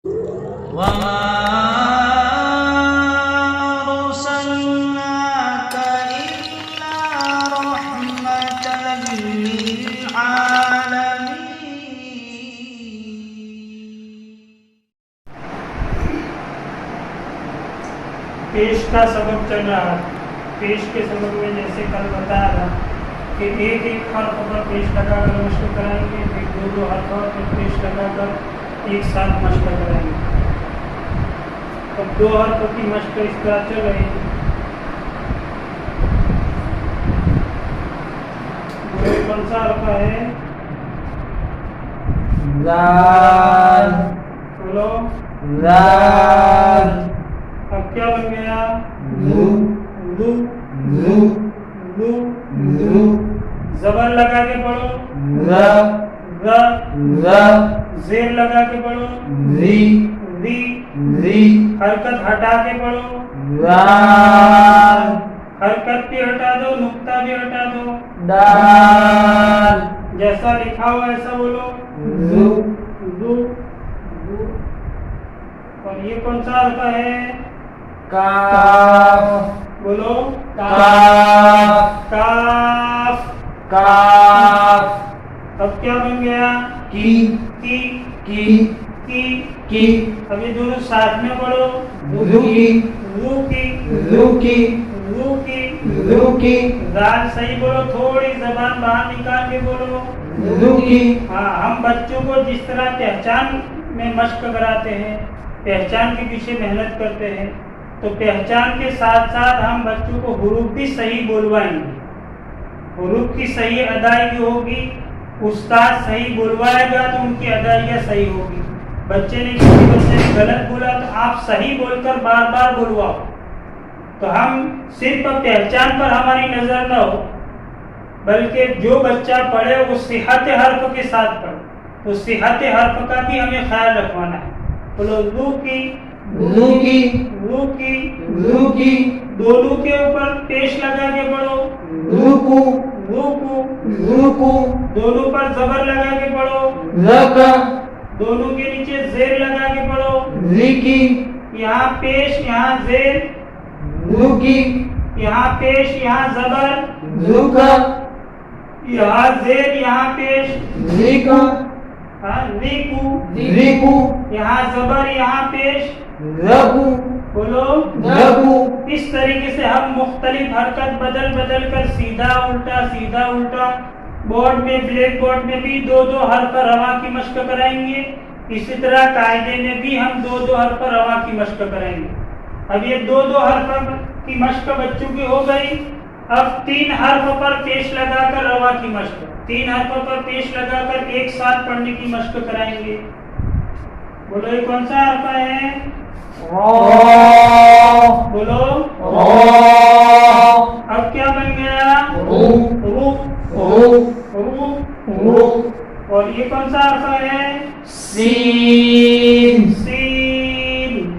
وما أرسلناك إلا رحمة للعالمين. پیش کا سبب چل رہا ہے. پیش کے سبب میں جیسے کل بتایا تھا کہ ایک ایک حرف پر پیش لگا کر مشق کرائیں گے، پھر دو دو حرفوں پر پیش لگا کر ایک ساتھ مشق کرائیں گے. اب دو حرف کی مشق اس طرح چل رہی ہے. کون سا حرف ہے؟ لال. بولو. لال. اب کیا بن گیا؟ لو. لو. لو. لو. لو. زبر لگا کے پڑھو. ر. ر. ر. زیر لگا کے پڑھو. ری. ری. ری. حرکت ہٹا کے پڑھو. رال. حرکت بھی ہٹا دو، نقطہ بھی ہٹا دو. دال. جیسا لکھا ہوا ایسا بولو. لو. لو. لو. اور یہ کون سا حرف ہے؟ کاف. بولو. کاف. کاف. کاف. اب کیا بن گیا؟ کی. کی. کی. کی. کی. اب یہ دونوں ساتھ میں پڑھو. لو کی. لو کی. لو کی. لو کی. لو کی. دال صحیح بولو، تھوڑی زبان باہر نکال کے بولو. لو کی. ہاں، ہم بچوں کو جس طرح پہچان میں مشق کراتے ہیں، پہچان کے پیچھے محنت کرتے ہیں، تو پہچان کے ساتھ ساتھ ہم بچوں کو حروف بھی صحیح بولوائیں گے. حروف کی صحیح ادائیگی ہوگی، استاد صحیح بولوائے گا تو ان کی ادائیگیاں صحیح ہوگی. بچے نے کسی بچے نے غلط بولا تو آپ صحیح بول کر بار بار بلواؤ. تو ہم صرف پہچان پر ہماری نظر نہ ہو، بلکہ جو بچہ پڑھے وہ صحت حرف کے ساتھ پڑھے. تو صحت حرف کا بھی ہمیں خیال رکھوانا ہے. بولو. لو کی. لو کی. لو کی. لو کی. دونوں کے اوپر پیش لگا کے پڑھو. روکو. روکو. روکو. دونوں پر زبر لگا کے پڑھو. رکا. دونوں کے نیچے زیر لگا کے پڑھو. ریکی. یہاں پیش، یہاں زیر. روکی. یہاں پیش، یہاں زبر. روکا. یہاں زیر، یہاں پیش. ریکا. ہاں، ریکو. ریکو. یہاں زبر، یہاں پیش. رکو. بولو. رکو. اس طریقے سے ہم مختلف حرکت بدل بدل کر سیدھا الٹا سیدھا الٹا، بورڈ میں بلیک بورڈ میں بھی دو دو حرف رواں کی مشق کرائیں گے. اسی طرح قاعدے میں بھی ہم دو دو حرف رواں کی مشق کرائیں گے. اب یہ دو دو حرف کی مشق بچوں کی ہو گئی. اب تین حرف پر پیش لگا کر رواں کی مشق، تین حرفوں پر پیش لگا کر ایک ساتھ پڑھنے کی مشق کرائیں گے. بولو. یہ کون سا حرف ہے؟ را. بولو. را. اب کیا بن گیا؟ رو. رو. رو. رو. رو. اور یہ کون سا حرف ہے؟ سین. سین.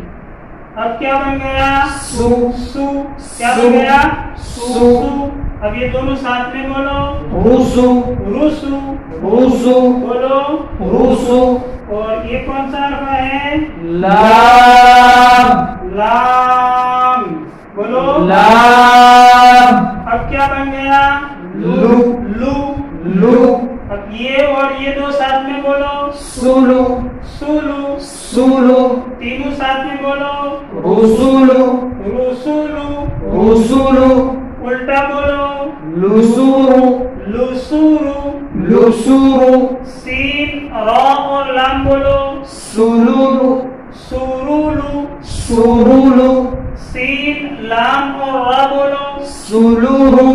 اب کیا بن گیا؟ سو. سو. کیا بن گیا؟ سو. اب یہ دونوں ساتھ میں بولو. روسو. روسو. روسو. بولو. روسو. اور یہ کون سا حرف ہے؟ لام. لام. بولو. لام. اب کیا بن گیا؟ لو. لو. لو. اب یہ اور یہ دو ساتھ میں بولو. سولو. سولو. سولو. تینوں ساتھ میں بولو. رسولو. رسولو. رسولو. الٹا بولو. لسورو. لسورو. لسورو. سین، را اور لام بولو. سلولو. سرولو. سرولو. سین، لام اور را بولو. سلورو.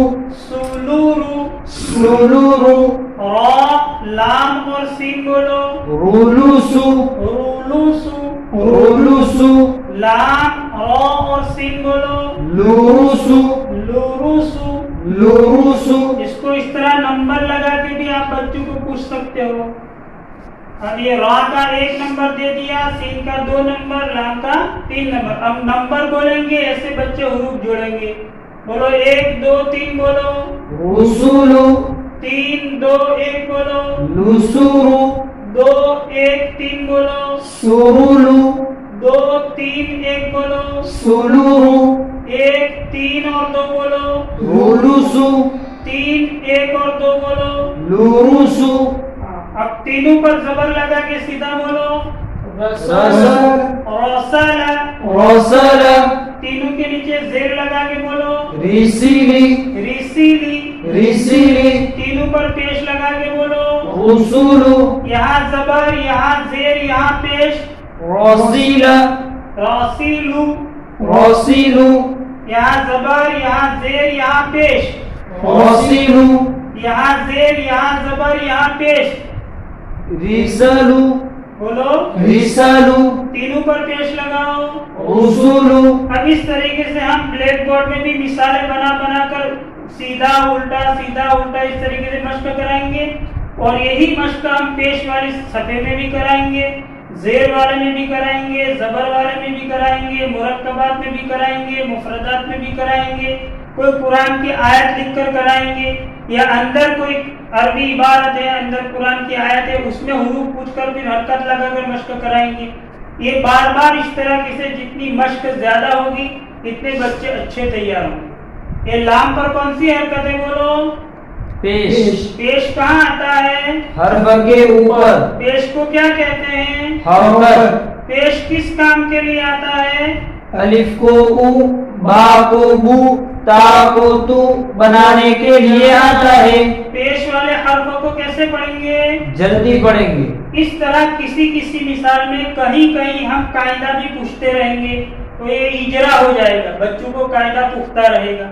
سلورو. سلورو. را، لام اور سین بولو. رولوسو. رولوسو. رولوسو. لام، را اور سین بولو. لوروسو. لوروسو. لوروسو. اس کو اس طرح نمبر لگا کے بھی آپ بچوں کو پوچھ سکتے ہو. اب یہ را کا 1 نمبر دے دیا، سین کا 2 نمبر، لام کا 3 نمبر. اب نمبر بولیں گے، ایسے بچے حروف جوڑیں گے. بولو. 1 2 3 بولو. رسولو. 3 2 1 بولو. لسورو. 2 1 3 بولو. سولو 2 3 1 بولو. سولو 1 3 اور 2 بولو. لولوسو 3 1 اور 2 بولو. لوروسو اب تینوں پر زبر لگا کے سیدھا بولو. رسل رسل. رسل تینوں کے نیچے زیر لگا کے بولو. رسیلی رسیلی. رسیلی تینوں پر پیش لگا کے بولو. رسولو یہاں زبر یہاں زیر یہاں پیش. رسیلا رسیلو. رسیلو یہاں زبر یہاں زیر یہاں پیش. رسیلو یہاں زیر یہاں زبر یہاں پیش. رسالو بولو. رسالو تینوں پر پیش لگاؤ. رسولو. اب اس طریقے سے ہم بلیک بورڈ میں بھی مثالیں بنا بنا کر سیدھا الٹا اس طریقے سے مشق کرائیں گے. اور یہی مشق ہم پیش والی صفحے میں بھی کرائیں گے, زیر والے میں بھی کرائیں گے, زبر والے میں بھی کرائیں گے, مرکبات میں بھی کرائیں گے, مفردات میں بھی کرائیں گے. کوئی قرآن کی آیت لکھ کر کرائیں گے, یا اندر کوئی عربی عبارت ہے, اندر قرآن کی آیت ہے, اس میں حروف پوچھ کر پھر حرکت لگا کر مشق کرائیں گے. یہ بار بار اس طرح سے جتنی مشق زیادہ ہوگی اتنے بچے اچھے تیار ہوں گے. یہ لام پر کون سی حرکت ہے بولو. پیش پیش کہاں آتا ہے؟ حرف کے اوپر. پیش کو کیا کہتے ہیں؟ حرکت. پیش کس کام کے لیے آتا ہے؟ الف کو او, با کو بو, تا کو تو بنانے کے لیے آتا ہے. پیش والے حرفوں کو کیسے پڑھیں گے؟ جلدی پڑھیں گے. اس طرح کسی مثال میں کہیں ہم قاعدہ بھی پوچھتے رہیں گے تو یہ اجرا ہو جائے گا, بچوں کو قاعدہ پختہ رہے گا.